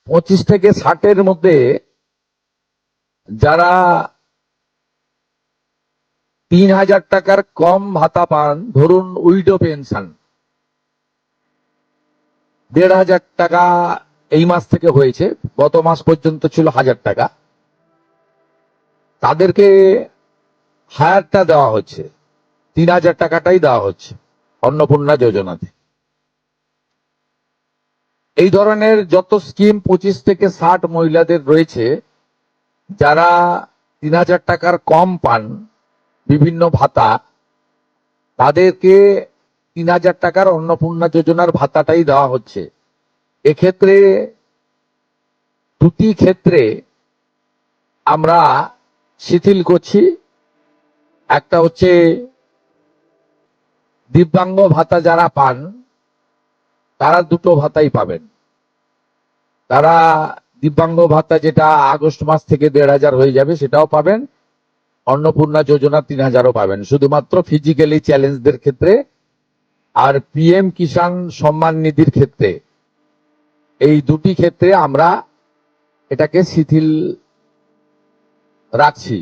25 থেকে 60-এর মধ্যে যারা 3000 টাকার কম ভাতা পান, ধরুন উইডো পেনশন 1500 টাকা এই মাস থেকে হয়েছে, গত মাস পর্যন্ত ছিল 1000 টাকা, তাদেরকে হায়ারটা দেওয়া হচ্ছে, 3000 টাকাটাই দেওয়া হচ্ছে অন্নপূর্ণা যোজনাতে। এই ধরনের যত স্কিম 25 থেকে 60 মহিলাদের রয়েছে, যারা 3000 টাকার কম পান বিভিন্ন ভাতা, তাদেরকে 3000 টাকার অন্নপূর্ণা যোজনার ভাতাটাই দেওয়া হচ্ছে। এক্ষেত্রে দুটি ক্ষেত্রে আমরা শিথিল করছি। একটা হচ্ছে দিব্যাঙ্গ ভাতা যারা পান তারা দুটো ভাতাই পাবেন। তারা দিব্যাঙ্গ ভাতা যেটা আগস্ট মাস থেকে 1500 হয়ে যাবে সেটাও পাবেন, অন্নপূর্ণা যোজনা 3000ও পাবেন, শুধুমাত্র ফিজিক্যালি চ্যালেঞ্জদের ক্ষেত্রে। আর পিএম কিষাণ সম্মান নিধির ক্ষেত্রে, এই দুটি ক্ষেত্রে আমরা এটাকে শিথিল রাখছি।